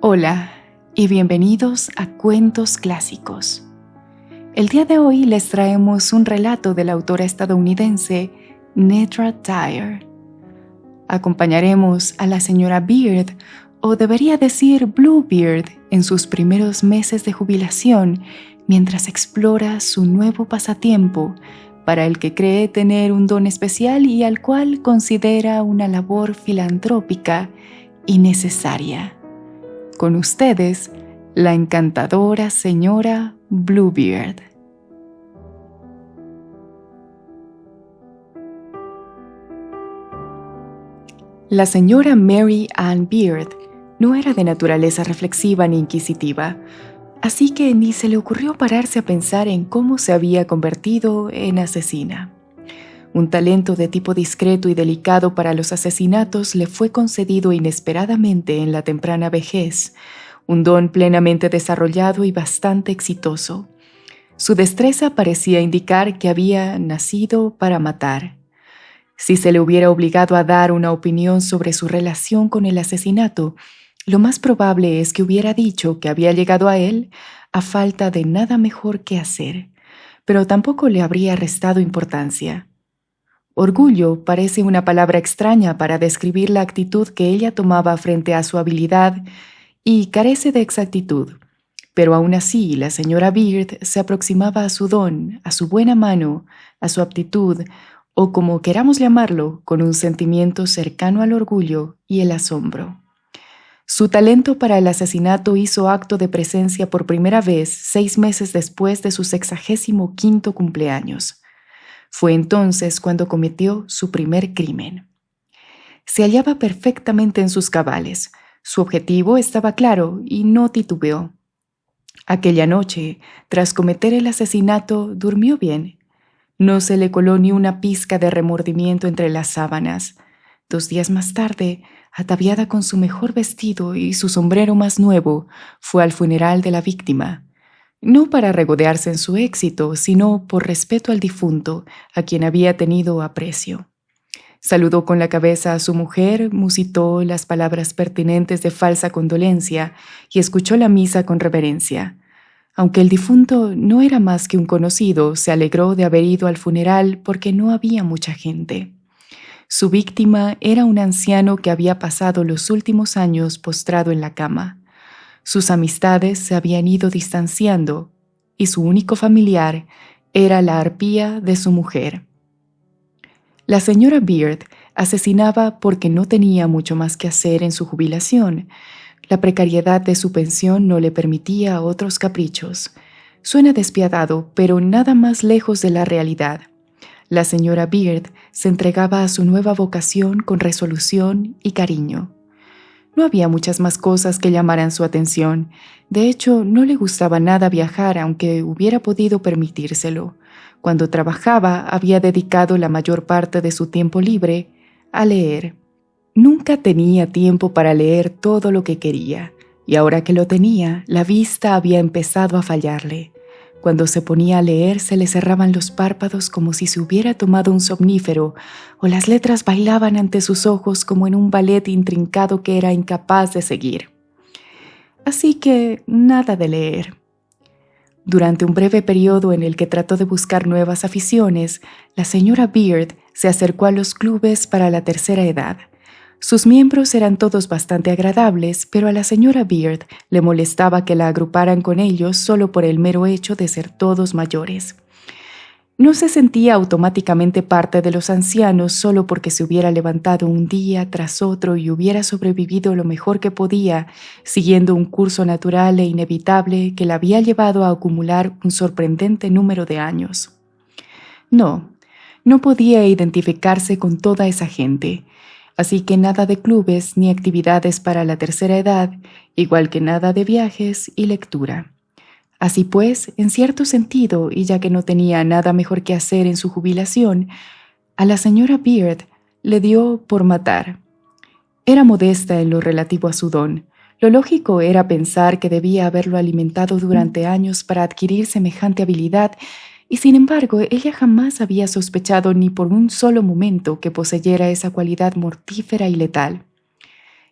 Hola y bienvenidos a Cuentos Clásicos. El día de hoy les traemos un relato de la autora estadounidense Nedra Tyer. Acompañaremos a la señora Beard, o debería decir Bluebeard, en sus primeros meses de jubilación mientras explora su nuevo pasatiempo para el que cree tener un don especial y al cual considera una labor filantrópica y necesaria. Con ustedes, la encantadora señora Bluebeard. La señora Mary Ann Beard no era de naturaleza reflexiva ni inquisitiva, así que ni se le ocurrió pararse a pensar en cómo se había convertido en asesina. Un talento de tipo discreto y delicado para los asesinatos le fue concedido inesperadamente en la temprana vejez, un don plenamente desarrollado y bastante exitoso. Su destreza parecía indicar que había nacido para matar. Si se le hubiera obligado a dar una opinión sobre su relación con el asesinato, lo más probable es que hubiera dicho que había llegado a él a falta de nada mejor que hacer, pero tampoco le habría restado importancia. Orgullo parece una palabra extraña para describir la actitud que ella tomaba frente a su habilidad y carece de exactitud, pero aún así la señora Beard se aproximaba a su don, a su buena mano, a su aptitud, o como queramos llamarlo, con un sentimiento cercano al orgullo y el asombro. Su talento para el asesinato hizo acto de presencia por primera vez 6 meses después de su 65º cumpleaños. Fue entonces cuando cometió su primer crimen. Se hallaba perfectamente en sus cabales. Su objetivo estaba claro y no titubeó. Aquella noche, tras cometer el asesinato, durmió bien. No se le coló ni una pizca de remordimiento entre las sábanas. 2 días más tarde, ataviada con su mejor vestido y su sombrero más nuevo, fue al funeral de la víctima. No para regodearse en su éxito, sino por respeto al difunto, a quien había tenido aprecio. Saludó con la cabeza a su mujer, musitó las palabras pertinentes de falsa condolencia y escuchó la misa con reverencia. Aunque el difunto no era más que un conocido, se alegró de haber ido al funeral porque no había mucha gente. Su víctima era un anciano que había pasado los últimos años postrado en la cama. Sus amistades se habían ido distanciando y su único familiar era la arpía de su mujer. La señora Beard asesinaba porque no tenía mucho más que hacer en su jubilación. La precariedad de su pensión no le permitía otros caprichos. Suena despiadado, pero nada más lejos de la realidad. La señora Beard se entregaba a su nueva vocación con resolución y cariño. No había muchas más cosas que llamaran su atención. De hecho, no le gustaba nada viajar, aunque hubiera podido permitírselo. Cuando trabajaba, había dedicado la mayor parte de su tiempo libre a leer. Nunca tenía tiempo para leer todo lo que quería, y ahora que lo tenía, la vista había empezado a fallarle. Cuando se ponía a leer, se le cerraban los párpados como si se hubiera tomado un somnífero, o las letras bailaban ante sus ojos como en un ballet intrincado que era incapaz de seguir. Así que nada de leer. Durante un breve periodo en el que trató de buscar nuevas aficiones, la señora Beard se acercó a los clubes para la tercera edad. Sus miembros eran todos bastante agradables, pero a la señora Beard le molestaba que la agruparan con ellos solo por el mero hecho de ser todos mayores. No se sentía automáticamente parte de los ancianos solo porque se hubiera levantado un día tras otro y hubiera sobrevivido lo mejor que podía, siguiendo un curso natural e inevitable que la había llevado a acumular un sorprendente número de años. No podía identificarse con toda esa gente. Así que nada de clubes ni actividades para la tercera edad, igual que nada de viajes y lectura. Así pues, en cierto sentido, y ya que no tenía nada mejor que hacer en su jubilación, a la señora Beard le dio por matar. Era modesta en lo relativo a su don. Lo lógico era pensar que debía haberlo alimentado durante años para adquirir semejante habilidad, y sin embargo ella jamás había sospechado ni por un solo momento que poseyera esa cualidad mortífera y letal.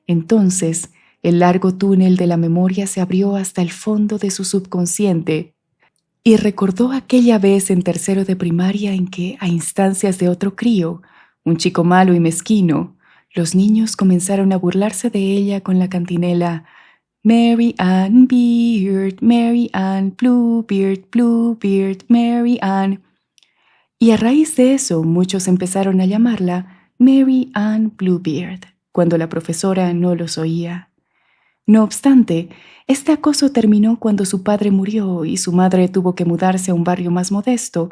Entonces, El largo túnel de la memoria se abrió hasta el fondo de su subconsciente y recordó aquella vez en tercero de primaria en que, a instancias de otro crío, un chico malo y mezquino, los niños comenzaron a burlarse de ella con la cantinela Mary Ann Beard, Mary Ann Bluebeard, Bluebeard, Mary Ann. Y a raíz de eso muchos empezaron a llamarla Mary Ann Bluebeard, cuando la profesora no los oía. No obstante, este acoso terminó cuando su padre murió y su madre tuvo que mudarse a un barrio más modesto,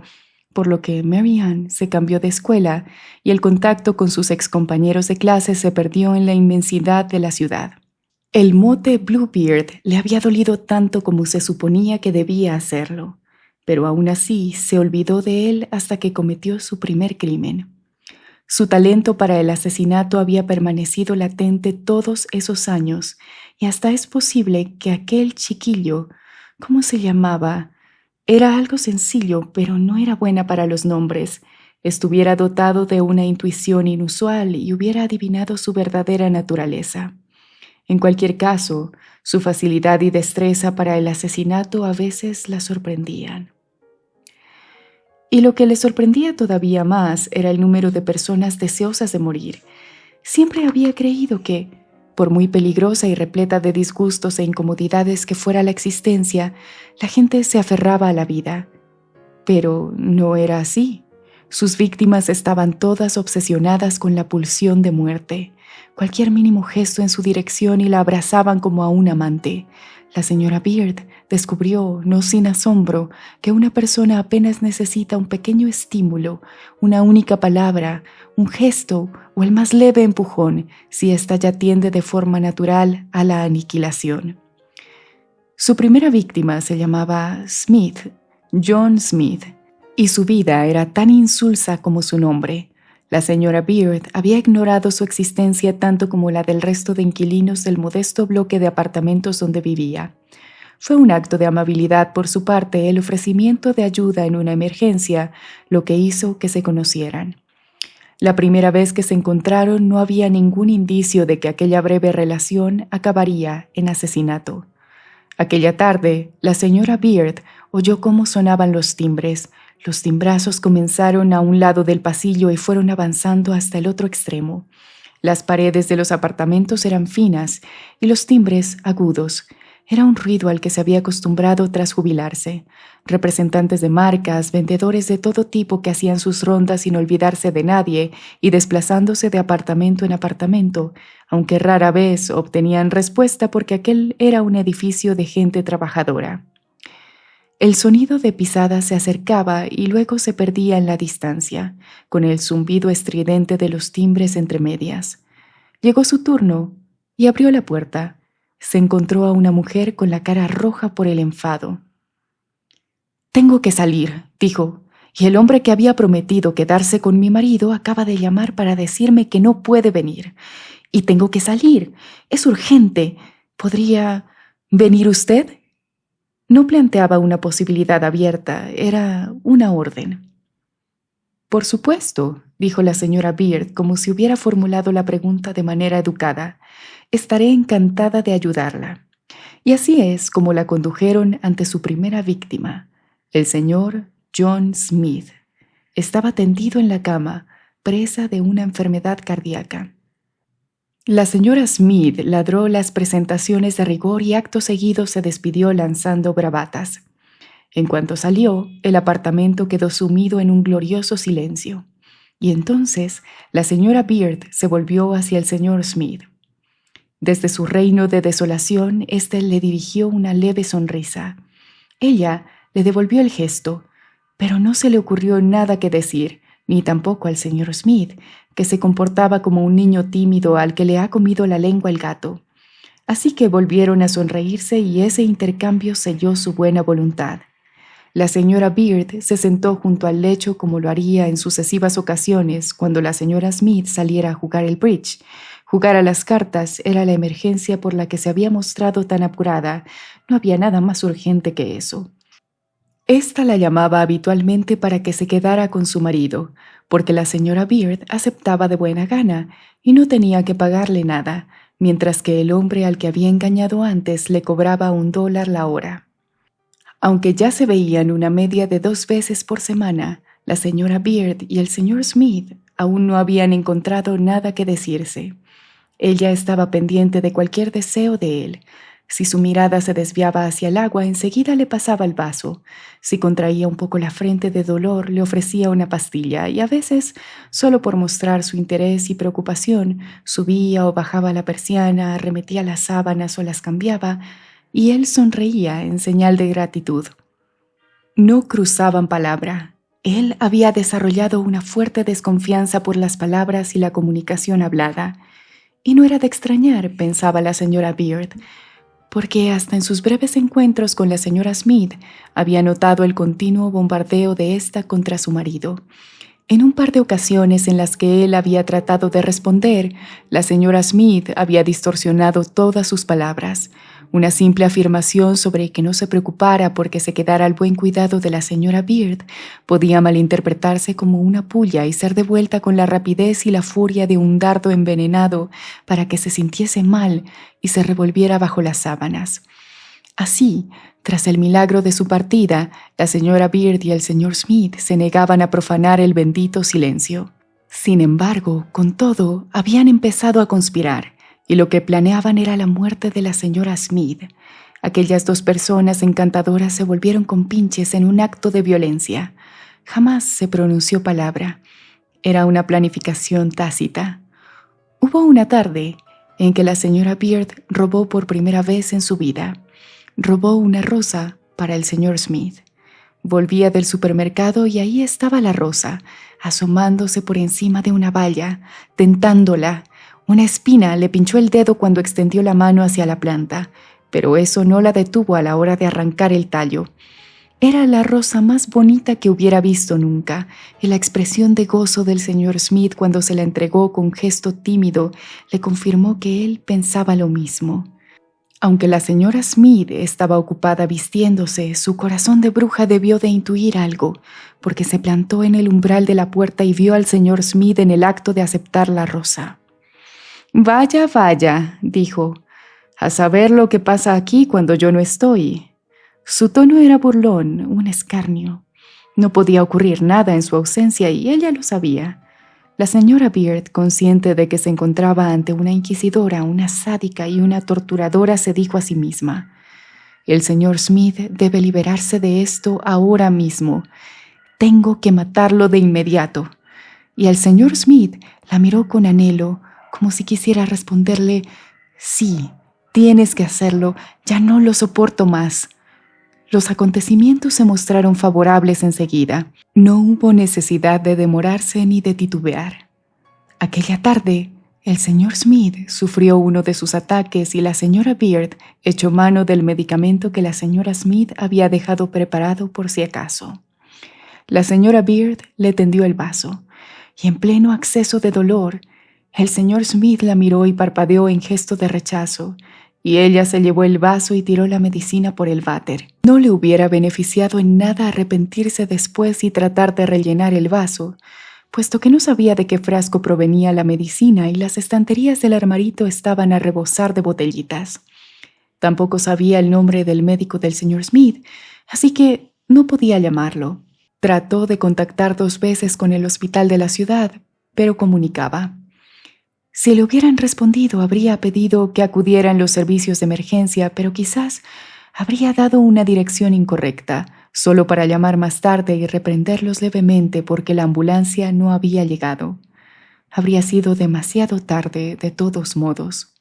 por lo que Mary Ann se cambió de escuela y el contacto con sus excompañeros de clase se perdió en la inmensidad de la ciudad. El mote Bluebeard le había dolido tanto como se suponía que debía hacerlo, pero aún así se olvidó de él hasta que cometió su primer crimen. Su talento para el asesinato había permanecido latente todos esos años y hasta es posible que aquel chiquillo, ¿cómo se llamaba? Era algo sencillo, pero no era buena para los nombres. Estuviera dotado de una intuición inusual y hubiera adivinado su verdadera naturaleza. En cualquier caso, su facilidad y destreza para el asesinato a veces la sorprendían. Y lo que le sorprendía todavía más era el número de personas deseosas de morir. Siempre había creído que, por muy peligrosa y repleta de disgustos e incomodidades que fuera la existencia, la gente se aferraba a la vida. Pero no era así. Sus víctimas estaban todas obsesionadas con la pulsión de muerte. Cualquier mínimo gesto en su dirección y la abrazaban como a un amante. La señora Beard descubrió, no sin asombro, que una persona apenas necesita un pequeño estímulo, una única palabra, un gesto o el más leve empujón, si ésta ya tiende de forma natural a la aniquilación. Su primera víctima se llamaba Smith, John Smith, y su vida era tan insulsa como su nombre. La señora Beard había ignorado su existencia tanto como la del resto de inquilinos del modesto bloque de apartamentos donde vivía. Fue un acto de amabilidad por su parte el ofrecimiento de ayuda en una emergencia, lo que hizo que se conocieran. La primera vez que se encontraron no había ningún indicio de que aquella breve relación acabaría en asesinato. Aquella tarde, la señora Beard oyó cómo sonaban los timbres. Los timbrazos comenzaron a un lado del pasillo y fueron avanzando hasta el otro extremo. Las paredes de los apartamentos eran finas y los timbres agudos. Era un ruido al que se había acostumbrado tras jubilarse. Representantes de marcas, vendedores de todo tipo que hacían sus rondas sin olvidarse de nadie y desplazándose de apartamento en apartamento, aunque rara vez obtenían respuesta porque aquel era un edificio de gente trabajadora. El sonido de pisadas se acercaba y luego se perdía en la distancia, con el zumbido estridente de los timbres entre medias. Llegó su turno y abrió la puerta. Se encontró a una mujer con la cara roja por el enfado. «Tengo que salir», dijo, «y el hombre que había prometido quedarse con mi marido acaba de llamar para decirme que no puede venir. Y tengo que salir. Es urgente. ¿Podría venir usted?» No planteaba una posibilidad abierta, era una orden. «Por supuesto», dijo la señora Beard como si hubiera formulado la pregunta de manera educada. «Estaré encantada de ayudarla». Y así es como la condujeron ante su primera víctima, el señor John Smith. Estaba tendido en la cama, presa de una enfermedad cardíaca. La señora Smith ladró las presentaciones de rigor y acto seguido se despidió lanzando bravatas. En cuanto salió, el apartamento quedó sumido en un glorioso silencio. Y entonces la señora Beard se volvió hacia el señor Smith. Desde su reino de desolación, éste le dirigió una leve sonrisa. Ella le devolvió el gesto, pero no se le ocurrió nada que decir, ni tampoco al señor Smith, que se comportaba como un niño tímido al que le ha comido la lengua el gato. Así que volvieron a sonreírse y ese intercambio selló su buena voluntad. La señora Beard se sentó junto al lecho como lo haría en sucesivas ocasiones cuando la señora Smith saliera a jugar el bridge. Jugar a las cartas era la emergencia por la que se había mostrado tan apurada. No había nada más urgente que eso. Esta la llamaba habitualmente para que se quedara con su marido, porque la señora Beard aceptaba de buena gana y no tenía que pagarle nada, mientras que el hombre al que había engañado antes le cobraba $1 la hora. Aunque ya se veían una media de 2 veces por semana, la señora Beard y el señor Smith aún no habían encontrado nada que decirse. Ella estaba pendiente de cualquier deseo de él. Si su mirada se desviaba hacia el agua, enseguida le pasaba el vaso. Si contraía un poco la frente de dolor, le ofrecía una pastilla y a veces, solo por mostrar su interés y preocupación, subía o bajaba la persiana, arremetía las sábanas o las cambiaba, y él sonreía en señal de gratitud. No cruzaban palabra. Él había desarrollado una fuerte desconfianza por las palabras y la comunicación hablada. Y no era de extrañar, pensaba la señora Beard, porque hasta en sus breves encuentros con la señora Smith había notado el continuo bombardeo de ésta contra su marido. En un par de ocasiones en las que él había tratado de responder, la señora Smith había distorsionado todas sus palabras. Una simple afirmación sobre que no se preocupara porque se quedara al buen cuidado de la señora Beard podía malinterpretarse como una pulla y ser devuelta con la rapidez y la furia de un dardo envenenado para que se sintiese mal y se revolviera bajo las sábanas. Así, tras el milagro de su partida, la señora Beard y el señor Smith se negaban a profanar el bendito silencio. Sin embargo, con todo, habían empezado a conspirar, y lo que planeaban era la muerte de la señora Smith. Aquellas 2 personas encantadoras se volvieron compinches en un acto de violencia. Jamás se pronunció palabra. Era una planificación tácita. Hubo una tarde en que la señora Beard robó por primera vez en su vida. Robó una rosa para el señor Smith. Volvía del supermercado y ahí estaba la rosa, asomándose por encima de una valla, tentándola. Una espina le pinchó el dedo cuando extendió la mano hacia la planta, pero eso no la detuvo a la hora de arrancar el tallo. Era la rosa más bonita que hubiera visto nunca, y la expresión de gozo del señor Smith cuando se la entregó con gesto tímido le confirmó que él pensaba lo mismo. Aunque la señora Smith estaba ocupada vistiéndose, su corazón de bruja debió de intuir algo, porque se plantó en el umbral de la puerta y vio al señor Smith en el acto de aceptar la rosa. «Vaya, vaya», dijo, «a saber lo que pasa aquí cuando yo no estoy». Su tono era burlón, un escarnio. No podía ocurrir nada en su ausencia y ella lo sabía. La señora Beard, consciente de que se encontraba ante una inquisidora, una sádica y una torturadora, se dijo a sí misma: «El señor Smith debe liberarse de esto ahora mismo. Tengo que matarlo de inmediato». Y el señor Smith la miró con anhelo, como si quisiera responderle: «Sí, tienes que hacerlo, ya no lo soporto más». Los acontecimientos se mostraron favorables enseguida. No hubo necesidad de demorarse ni de titubear. Aquella tarde, el señor Smith sufrió uno de sus ataques y la señora Beard echó mano del medicamento que la señora Smith había dejado preparado por si acaso. La señora Beard le tendió el vaso, y en pleno acceso de dolor, el señor Smith la miró y parpadeó en gesto de rechazo, y ella se llevó el vaso y tiró la medicina por el váter. No le hubiera beneficiado en nada arrepentirse después y tratar de rellenar el vaso, puesto que no sabía de qué frasco provenía la medicina y las estanterías del armarito estaban a rebosar de botellitas. Tampoco sabía el nombre del médico del señor Smith, así que no podía llamarlo. Trató de contactar 2 veces con el hospital de la ciudad, pero comunicaba. Si le hubieran respondido, habría pedido que acudieran los servicios de emergencia, pero quizás habría dado una dirección incorrecta, solo para llamar más tarde y reprenderlos levemente porque la ambulancia no había llegado. Habría sido demasiado tarde, de todos modos.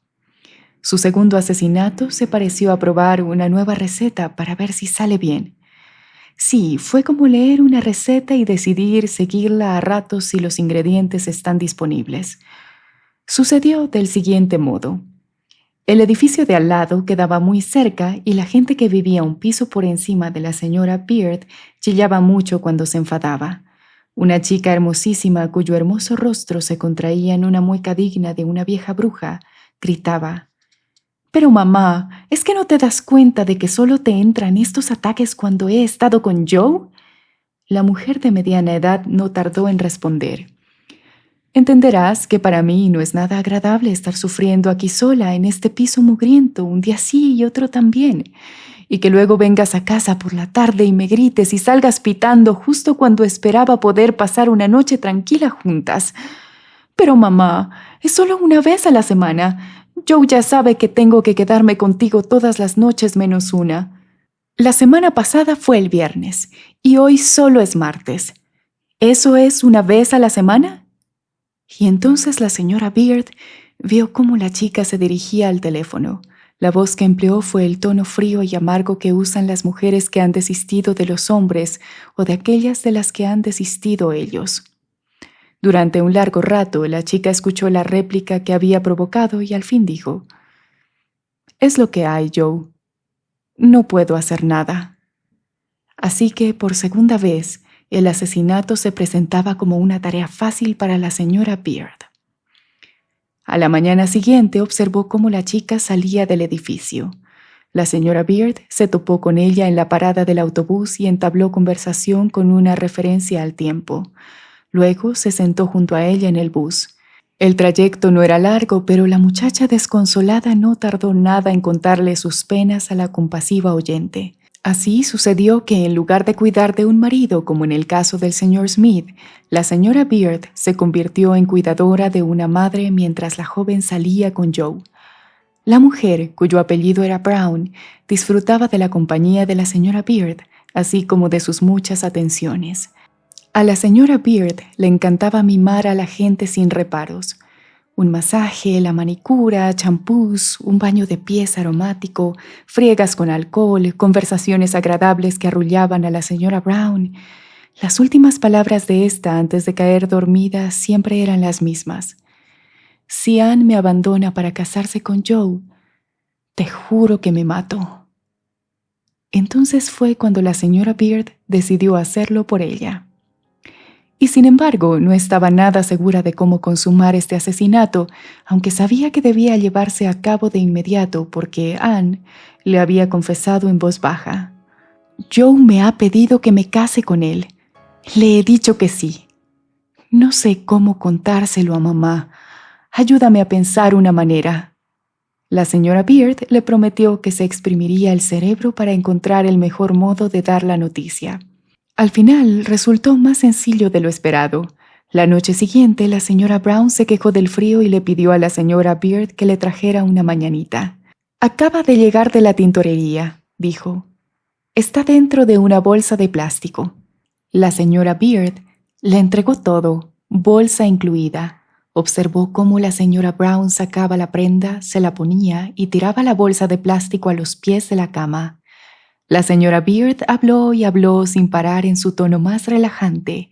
Su segundo asesinato se pareció a probar una nueva receta para ver si sale bien. Sí, fue como leer una receta y decidir seguirla a ratos si los ingredientes están disponibles. Sucedió del siguiente modo. El edificio de al lado quedaba muy cerca y la gente que vivía un piso por encima de la señora Beard chillaba mucho cuando se enfadaba. Una chica hermosísima cuyo hermoso rostro se contraía en una mueca digna de una vieja bruja, gritaba: «Pero mamá, ¿es que no te das cuenta de que solo te entran estos ataques cuando he estado con Joe?» La mujer de mediana edad no tardó en responder: Entenderás que para mí no es nada agradable estar sufriendo aquí sola en este piso mugriento un día sí y otro también, y que luego vengas a casa por la tarde y me grites y salgas pitando justo cuando esperaba poder pasar una noche tranquila juntas. Pero mamá, es solo una vez a la semana. Joe ya sabe que tengo que quedarme contigo todas las noches menos una. La semana pasada fue el viernes y hoy solo es martes. ¿Eso es una vez a la semana? Y entonces la señora Beard vio cómo la chica se dirigía al teléfono. La voz que empleó fue el tono frío y amargo que usan las mujeres que han desistido de los hombres o de aquellas de las que han desistido ellos. Durante un largo rato, la chica escuchó la réplica que había provocado y al fin dijo: «Es lo que hay, Joe. No puedo hacer nada». Así que, por segunda vez, el asesinato se presentaba como una tarea fácil para la señora Beard. A la mañana siguiente observó cómo la chica salía del edificio. La señora Beard se topó con ella en la parada del autobús y entabló conversación con una referencia al tiempo. Luego se sentó junto a ella en el bus. El trayecto no era largo, pero la muchacha desconsolada no tardó nada en contarle sus penas a la compasiva oyente. Así sucedió que en lugar de cuidar de un marido, como en el caso del señor Smith, la señora Beard se convirtió en cuidadora de una madre mientras la joven salía con Joe. La mujer, cuyo apellido era Brown, disfrutaba de la compañía de la señora Beard, así como de sus muchas atenciones. A la señora Beard le encantaba mimar a la gente sin reparos. Un masaje, la manicura, champús, un baño de pies aromático, friegas con alcohol, conversaciones agradables que arrullaban a la señora Brown. Las últimas palabras de esta antes de caer dormida siempre eran las mismas. «Si Anne me abandona para casarse con Joe, te juro que me mato». Entonces fue cuando la señora Beard decidió hacerlo por ella. Y sin embargo, no estaba nada segura de cómo consumar este asesinato, aunque sabía que debía llevarse a cabo de inmediato porque Anne le había confesado en voz baja: «Joe me ha pedido que me case con él. Le he dicho que sí. No sé cómo contárselo a mamá. Ayúdame a pensar una manera». La señora Beard le prometió que se exprimiría el cerebro para encontrar el mejor modo de dar la noticia. Al final resultó más sencillo de lo esperado. La noche siguiente, la señora Brown se quejó del frío y le pidió a la señora Beard que le trajera una mañanita. «Acaba de llegar de la tintorería», dijo. «Está dentro de una bolsa de plástico». La señora Beard le entregó todo, bolsa incluida. Observó cómo la señora Brown sacaba la prenda, se la ponía y tiraba la bolsa de plástico a los pies de la cama. La señora Beard habló y habló sin parar en su tono más relajante,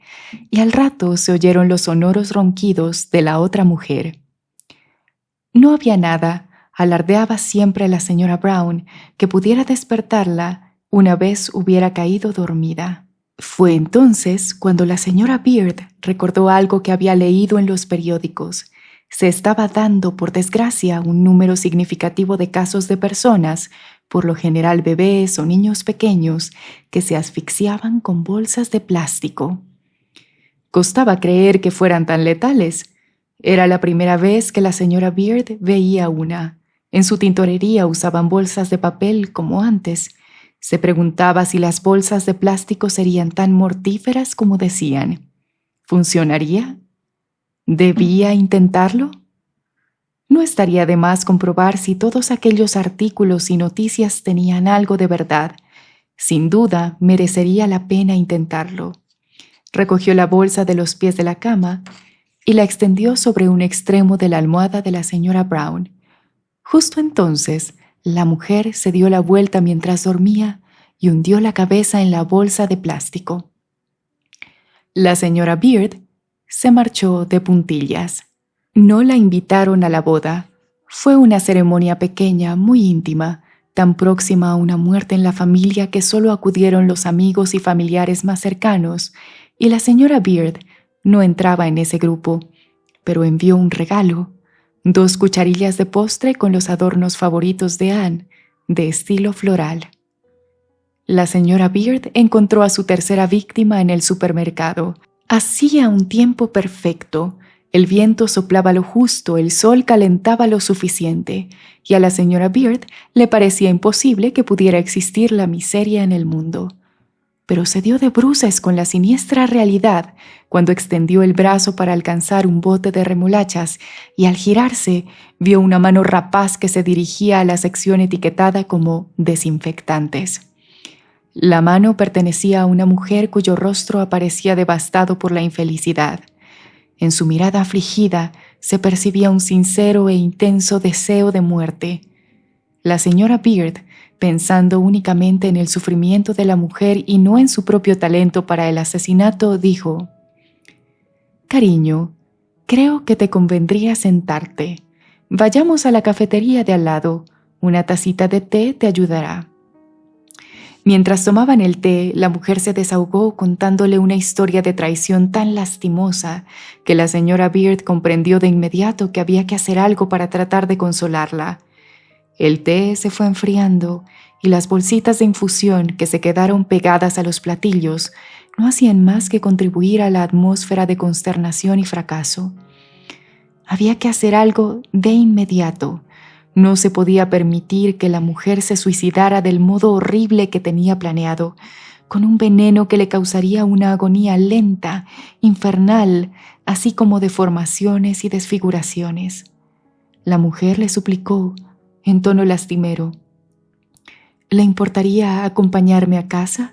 y al rato se oyeron los sonoros ronquidos de la otra mujer. No había nada, alardeaba siempre la señora Brown, que pudiera despertarla una vez hubiera caído dormida. Fue entonces cuando la señora Beard recordó algo que había leído en los periódicos. Se estaba dando, por desgracia, un número significativo de casos de personas, por lo general bebés o niños pequeños, que se asfixiaban con bolsas de plástico. Costaba creer que fueran tan letales. Era la primera vez que la señora Beard veía una. En su tintorería usaban bolsas de papel como antes. Se preguntaba si las bolsas de plástico serían tan mortíferas como decían. ¿Funcionaría? ¿Debía intentarlo? No estaría de más comprobar si todos aquellos artículos y noticias tenían algo de verdad. Sin duda, merecería la pena intentarlo. Recogió la bolsa de los pies de la cama y la extendió sobre un extremo de la almohada de la señora Brown. Justo entonces, la mujer se dio la vuelta mientras dormía y hundió la cabeza en la bolsa de plástico. La señora Beard se marchó de puntillas. No la invitaron a la boda. Fue una ceremonia pequeña, muy íntima, tan próxima a una muerte en la familia que solo acudieron los amigos y familiares más cercanos, y la señora Beard no entraba en ese grupo, pero envió un regalo: 2 cucharillas de postre con los adornos favoritos de Anne, de estilo floral. La señora Beard encontró a su tercera víctima en el supermercado. Hacía un tiempo perfecto. El viento soplaba lo justo, el sol calentaba lo suficiente, y a la señora Beard le parecía imposible que pudiera existir la miseria en el mundo. Pero se dio de bruces con la siniestra realidad cuando extendió el brazo para alcanzar un bote de remolachas y al girarse vio una mano rapaz que se dirigía a la sección etiquetada como desinfectantes. La mano pertenecía a una mujer cuyo rostro aparecía devastado por la infelicidad. En su mirada afligida se percibía un sincero e intenso deseo de muerte. La señora Beard, pensando únicamente en el sufrimiento de la mujer y no en su propio talento para el asesinato, dijo: «Cariño, creo que te convendría sentarte. Vayamos a la cafetería de al lado. Una tacita de té te ayudará». Mientras tomaban el té, la mujer se desahogó contándole una historia de traición tan lastimosa que la señora Beard comprendió de inmediato que había que hacer algo para tratar de consolarla. El té se fue enfriando y las bolsitas de infusión que se quedaron pegadas a los platillos no hacían más que contribuir a la atmósfera de consternación y fracaso. Había que hacer algo de inmediato. No se podía permitir que la mujer se suicidara del modo horrible que tenía planeado, con un veneno que le causaría una agonía lenta, infernal, así como deformaciones y desfiguraciones. La mujer le suplicó, en tono lastimero: «¿Le importaría acompañarme a casa?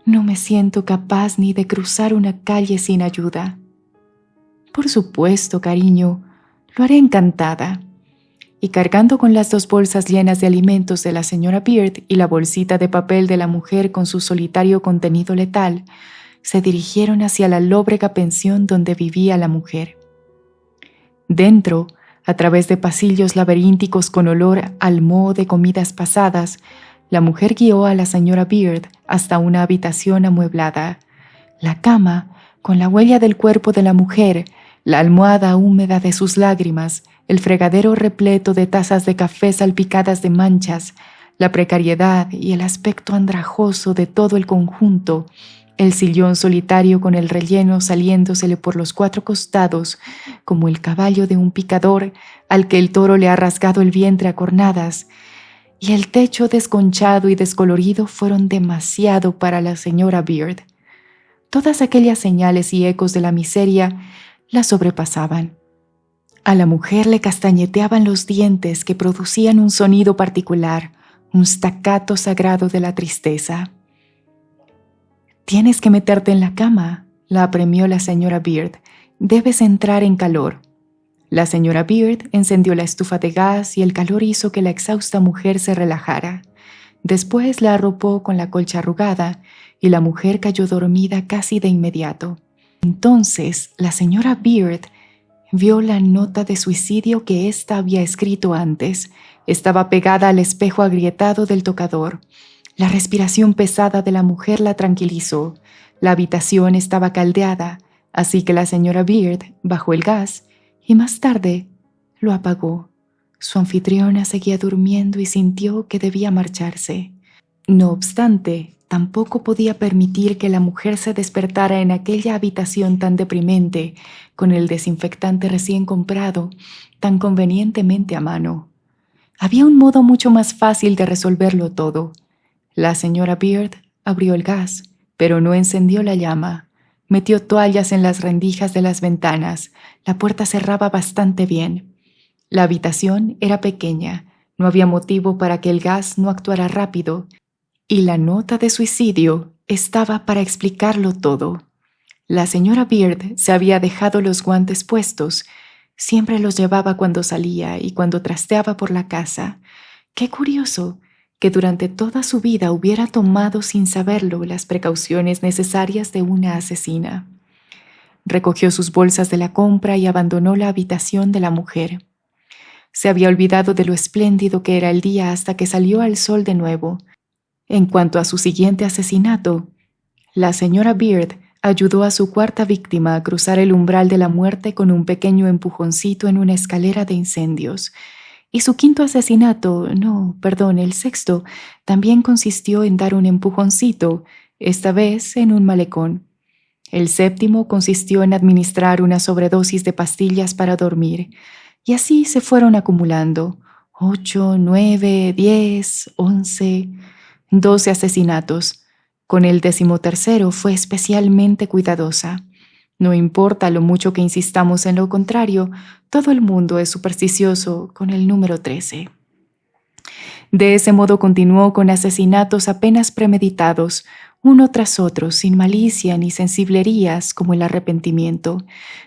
No me siento capaz ni de cruzar una calle sin ayuda». «Por supuesto, cariño, lo haré encantada». Y cargando con las 2 bolsas llenas de alimentos de la señora Beard y la bolsita de papel de la mujer con su solitario contenido letal, se dirigieron hacia la lóbrega pensión donde vivía la mujer. Dentro, a través de pasillos laberínticos con olor al moho de comidas pasadas, la mujer guió a la señora Beard hasta una habitación amueblada. La cama, con la huella del cuerpo de la mujer, la almohada húmeda de sus lágrimas, el fregadero repleto de tazas de café salpicadas de manchas, la precariedad y el aspecto andrajoso de todo el conjunto, el sillón solitario con el relleno saliéndosele por los 4 costados, como el caballo de un picador al que el toro le ha rasgado el vientre a cornadas, y el techo desconchado y descolorido fueron demasiado para la señora Beard. Todas aquellas señales y ecos de la miseria la sobrepasaban. A la mujer le castañeteaban los dientes que producían un sonido particular, un staccato sagrado de la tristeza. «Tienes que meterte en la cama», la apremió la señora Beard. «Debes entrar en calor». La señora Beard encendió la estufa de gas y el calor hizo que la exhausta mujer se relajara. Después la arropó con la colcha arrugada y la mujer cayó dormida casi de inmediato. Entonces la señora Beard vio la nota de suicidio que ésta había escrito antes. Estaba pegada al espejo agrietado del tocador. La respiración pesada de la mujer la tranquilizó. La habitación estaba caldeada, así que la señora Beard bajó el gas y más tarde lo apagó. Su anfitriona seguía durmiendo y sintió que debía marcharse. No obstante, tampoco podía permitir que la mujer se despertara en aquella habitación tan deprimente, con el desinfectante recién comprado, tan convenientemente a mano. Había un modo mucho más fácil de resolverlo todo. La señora Beard abrió el gas, pero no encendió la llama. Metió toallas en las rendijas de las ventanas. La puerta cerraba bastante bien. La habitación era pequeña. No había motivo para que el gas no actuara rápido. Y la nota de suicidio estaba para explicarlo todo. La señora Beard se había dejado los guantes puestos. Siempre los llevaba cuando salía y cuando trasteaba por la casa. Qué curioso que durante toda su vida hubiera tomado sin saberlo las precauciones necesarias de una asesina. Recogió sus bolsas de la compra y abandonó la habitación de la mujer. Se había olvidado de lo espléndido que era el día hasta que salió al sol de nuevo. En cuanto a su siguiente asesinato, la señora Beard ayudó a su 4ª víctima a cruzar el umbral de la muerte con un pequeño empujoncito en una escalera de incendios. Y su 5º asesinato, el 6º, también consistió en dar un empujoncito, esta vez en un malecón. El séptimo consistió en administrar una sobredosis de pastillas para dormir, y así se fueron acumulando: 8, 9, 10, 11, 12 asesinatos. Con el 13º fue especialmente cuidadosa. No importa lo mucho que insistamos en lo contrario, todo el mundo es supersticioso con el número 13. De ese modo continuó con asesinatos apenas premeditados, uno tras otro, sin malicia ni sensiblerías como el arrepentimiento.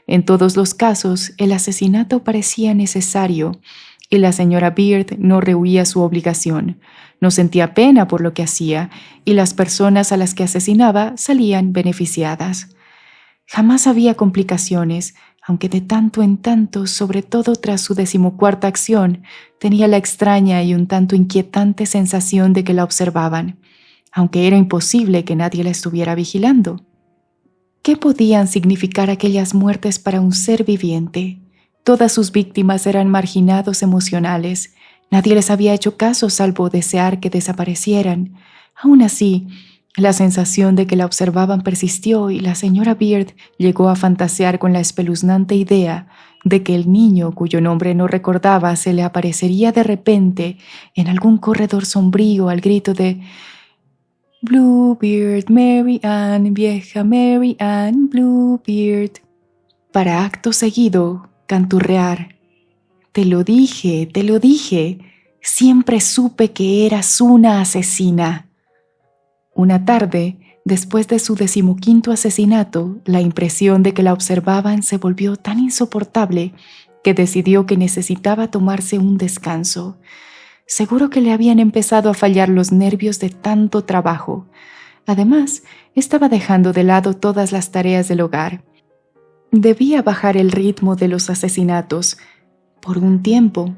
En todos los casos, el asesinato parecía necesario, y la señora Beard no rehuía su obligación. No sentía pena por lo que hacía, y las personas a las que asesinaba salían beneficiadas. Jamás había complicaciones, aunque de tanto en tanto, sobre todo tras su 14ª acción, tenía la extraña y un tanto inquietante sensación de que la observaban, aunque era imposible que nadie la estuviera vigilando. ¿Qué podían significar aquellas muertes para un ser viviente? Todas sus víctimas eran marginados emocionales. Nadie les había hecho caso salvo desear que desaparecieran. Aún así, la sensación de que la observaban persistió y la señora Beard llegó a fantasear con la espeluznante idea de que el niño cuyo nombre no recordaba se le aparecería de repente en algún corredor sombrío al grito de «Bluebeard, Mary Ann, vieja Mary Ann, Bluebeard», para acto seguido canturrear: «Te lo dije, siempre supe que eras una asesina». Una tarde, después de su 15º asesinato, la impresión de que la observaban se volvió tan insoportable que decidió que necesitaba tomarse un descanso. Seguro que le habían empezado a fallar los nervios de tanto trabajo. Además, estaba dejando de lado todas las tareas del hogar. Debía bajar el ritmo de los asesinatos. Por un tiempo,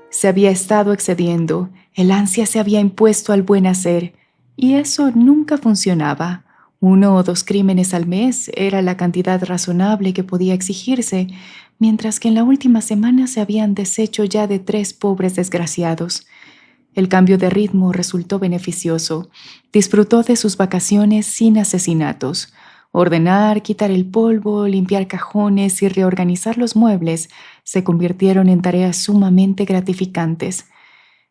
se había estado excediendo, el ansia se había impuesto al buen hacer, y eso nunca funcionaba. 1 o 2 crímenes al mes era la cantidad razonable que podía exigirse, mientras que en la última semana se habían deshecho ya de 3 pobres desgraciados. El cambio de ritmo resultó beneficioso. Disfrutó de sus vacaciones sin asesinatos. Ordenar, quitar el polvo, limpiar cajones y reorganizar los muebles se convirtieron en tareas sumamente gratificantes.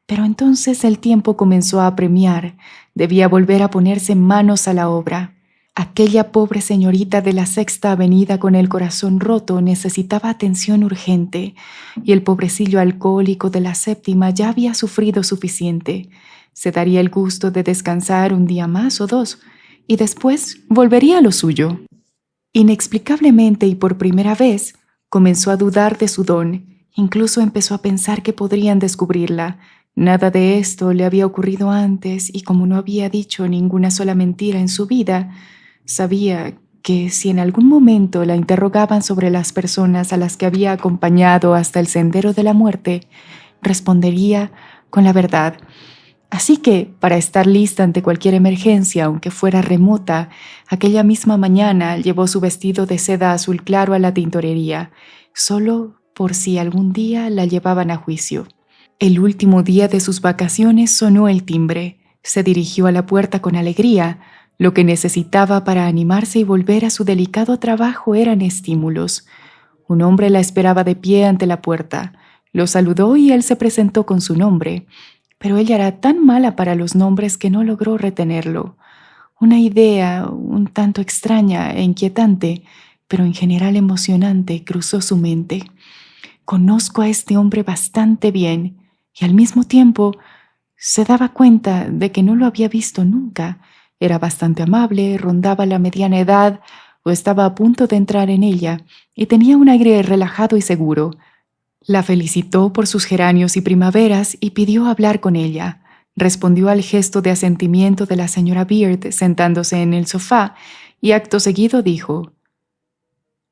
Pero entonces el tiempo comenzó a apremiar. Debía volver a ponerse manos a la obra. Aquella pobre señorita de la 6ª Avenida con el corazón roto necesitaba atención urgente, y el pobrecillo alcohólico de la 7ª ya había sufrido suficiente. Se daría el gusto de descansar un día más o 2, y después volvería a lo suyo. Inexplicablemente y por primera vez, comenzó a dudar de su don. Incluso empezó a pensar que podrían descubrirla. Nada de esto le había ocurrido antes, y como no había dicho ninguna sola mentira en su vida, sabía que si en algún momento la interrogaban sobre las personas a las que había acompañado hasta el sendero de la muerte, respondería con la verdad. Así que, para estar lista ante cualquier emergencia, aunque fuera remota, aquella misma mañana llevó su vestido de seda azul claro a la tintorería, solo por si algún día la llevaban a juicio. El último día de sus vacaciones sonó el timbre. Se dirigió a la puerta con alegría. Lo que necesitaba para animarse y volver a su delicado trabajo eran estímulos. Un hombre la esperaba de pie ante la puerta. Lo saludó y él se presentó con su nombre, pero ella era tan mala para los nombres que no logró retenerlo. Una idea un tanto extraña e inquietante, pero en general emocionante, cruzó su mente. Conozco a este hombre bastante bien, y al mismo tiempo se daba cuenta de que no lo había visto nunca. Era bastante amable, rondaba la mediana edad o estaba a punto de entrar en ella, y tenía un aire relajado y seguro. La felicitó por sus geranios y primaveras y pidió hablar con ella. Respondió al gesto de asentimiento de la señora Beard sentándose en el sofá, y acto seguido dijo: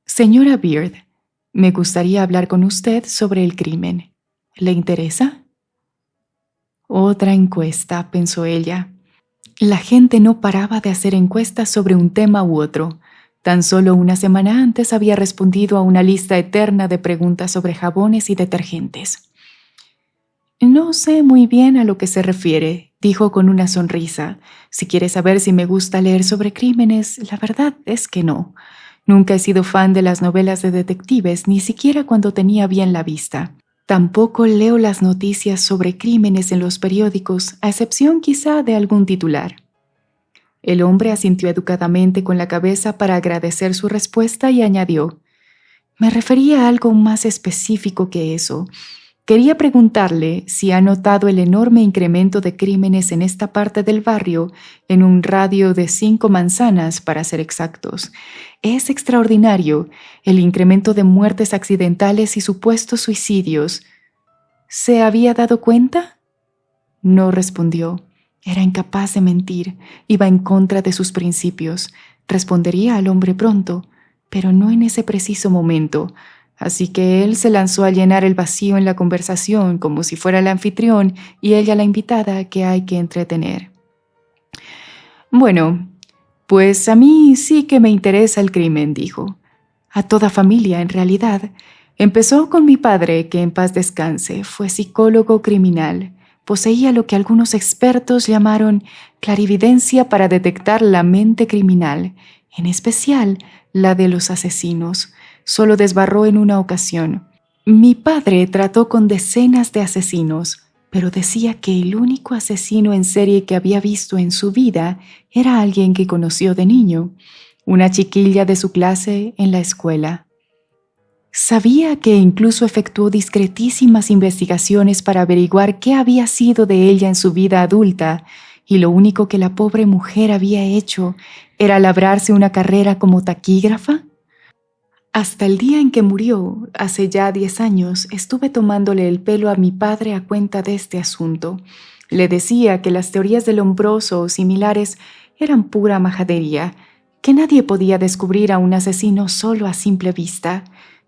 «Señora Beard, me gustaría hablar con usted sobre el crimen. ¿Le interesa?» Otra encuesta, pensó ella. La gente no paraba de hacer encuestas sobre un tema u otro. Tan solo una semana antes había respondido a una lista eterna de preguntas sobre jabones y detergentes. «No sé muy bien a lo que se refiere», dijo con una sonrisa. Si quieres saber si me gusta leer sobre crímenes, la verdad es que no. Nunca he sido fan de las novelas de detectives, ni siquiera cuando tenía bien la vista. Tampoco leo las noticias sobre crímenes en los periódicos, a excepción quizá de algún titular. El hombre asintió educadamente con la cabeza para agradecer su respuesta y añadió: me refería a algo más específico que eso. Quería preguntarle si ha notado el enorme incremento de crímenes en esta parte del barrio en un radio de 5 manzanas, para ser exactos. Es extraordinario el incremento de muertes accidentales y supuestos suicidios. ¿Se había dado cuenta? No respondió. Era incapaz de mentir. Iba en contra de sus principios. Respondería al hombre pronto, pero no en ese preciso momento. Así que él se lanzó a llenar el vacío en la conversación como si fuera el anfitrión y ella la invitada que hay que entretener. Bueno, pues a mí sí que me interesa el crimen, dijo. A toda familia, en realidad. Empezó con mi padre, que en paz descanse, fue psicólogo criminal. Poseía lo que algunos expertos llamaron clarividencia para detectar la mente criminal, en especial la de los asesinos. Solo desbarró en una ocasión. Mi padre trató con decenas de asesinos, pero decía que el único asesino en serie que había visto en su vida era alguien que conoció de niño, una chiquilla de su clase en la escuela. Sabía que incluso efectuó discretísimas investigaciones para averiguar qué había sido de ella en su vida adulta, y lo único que la pobre mujer había hecho era labrarse una carrera como taquígrafa. Hasta el día en que murió, hace ya 10 años, estuve tomándole el pelo a mi padre a cuenta de este asunto. Le decía que las teorías del Lombroso o similares eran pura majadería, que nadie podía descubrir a un asesino solo a simple vista.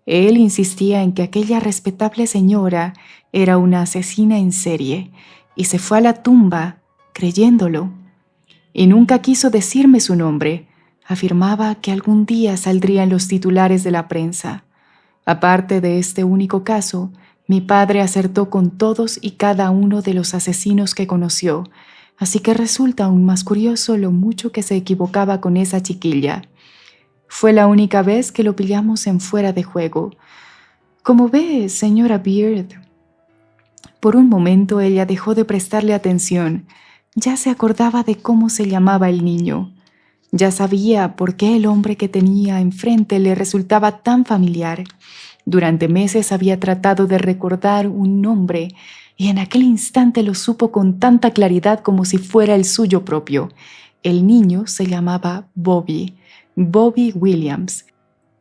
Él insistía en que aquella respetable señora era una asesina en serie, y se fue a la tumba creyéndolo. Y nunca quiso decirme su nombre. Afirmaba que algún día saldría en los titulares de la prensa. Aparte de este único caso, mi padre acertó con todos y cada uno de los asesinos que conoció, así que resulta aún más curioso lo mucho que se equivocaba con esa chiquilla. Fue la única vez que lo pillamos en fuera de juego. Como ve, señora Beard. Por un momento ella dejó de prestarle atención. Ya se acordaba de cómo se llamaba el niño. Ya sabía por qué el hombre que tenía enfrente le resultaba tan familiar. Durante meses había tratado de recordar un nombre y en aquel instante lo supo con tanta claridad como si fuera el suyo propio. El niño se llamaba Bobby Williams,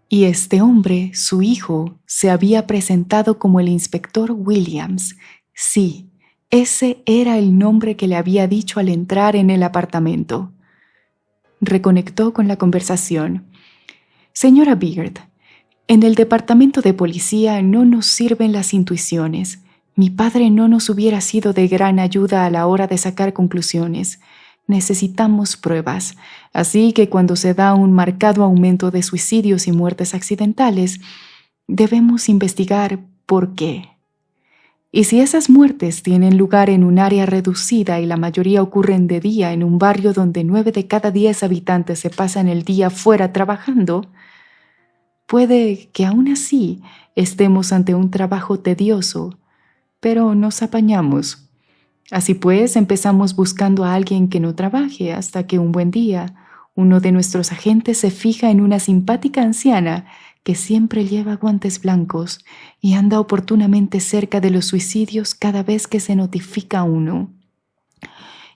y este hombre, su hijo, se había presentado como el inspector Williams. Sí, ese era el nombre que le había dicho al entrar en el apartamento. Reconectó con la conversación. Señora Beard, en el departamento de policía no nos sirven las intuiciones. Mi padre no nos hubiera sido de gran ayuda a la hora de sacar conclusiones. Necesitamos pruebas, así que cuando se da un marcado aumento de suicidios y muertes accidentales, debemos investigar por qué. Y si esas muertes tienen lugar en un área reducida y la mayoría ocurren de día en un barrio donde 9 de cada 10 habitantes se pasan el día fuera trabajando, puede que aún así estemos ante un trabajo tedioso, pero nos apañamos. Así pues, empezamos buscando a alguien que no trabaje hasta que un buen día uno de nuestros agentes se fija en una simpática anciana que siempre lleva guantes blancos y anda oportunamente cerca de los suicidios cada vez que se notifica uno.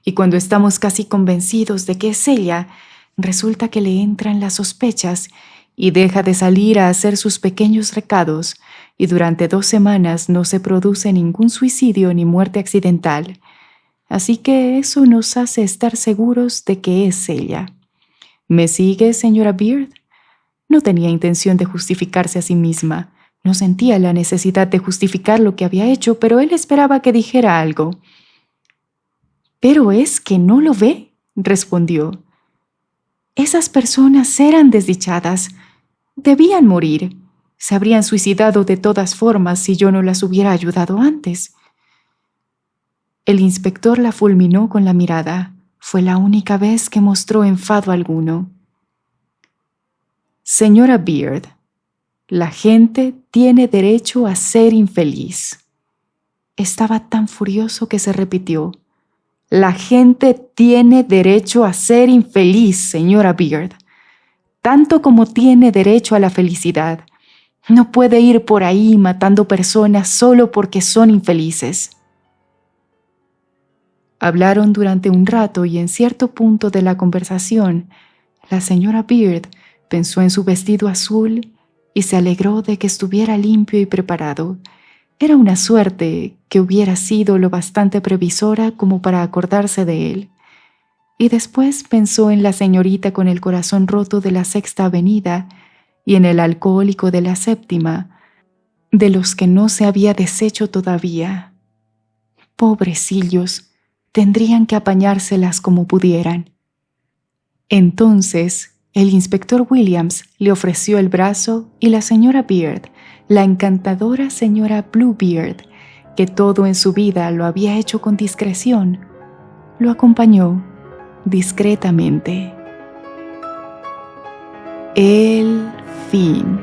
Y cuando estamos casi convencidos de que es ella, resulta que le entran las sospechas y deja de salir a hacer sus pequeños recados, y durante 2 semanas no se produce ningún suicidio ni muerte accidental. Así que eso nos hace estar seguros de que es ella. ¿Me sigue, señora Beard? No tenía intención de justificarse a sí misma. No sentía la necesidad de justificar lo que había hecho, pero él esperaba que dijera algo. «¿Pero es que no lo ve?», respondió. «Esas personas eran desdichadas. Debían morir. Se habrían suicidado de todas formas si yo no las hubiera ayudado antes». El inspector la fulminó con la mirada. Fue la única vez que mostró enfado alguno. Señora Beard, la gente tiene derecho a ser infeliz. Estaba tan furioso que se repitió. La gente tiene derecho a ser infeliz, señora Beard, tanto como tiene derecho a la felicidad. No puede ir por ahí matando personas solo porque son infelices. Hablaron durante un rato y en cierto punto de la conversación, la señora Beard pensó en su vestido azul y se alegró de que estuviera limpio y preparado. Era una suerte que hubiera sido lo bastante previsora como para acordarse de él. Y después pensó en la señorita con el corazón roto de la Sexta Avenida y en el alcohólico de la Séptima, de los que no se había deshecho todavía. Pobrecillos, tendrían que apañárselas como pudieran. Entonces, el inspector Williams le ofreció el brazo y la señora Beard, la encantadora señora Bluebeard, que todo en su vida lo había hecho con discreción, lo acompañó discretamente. El fin.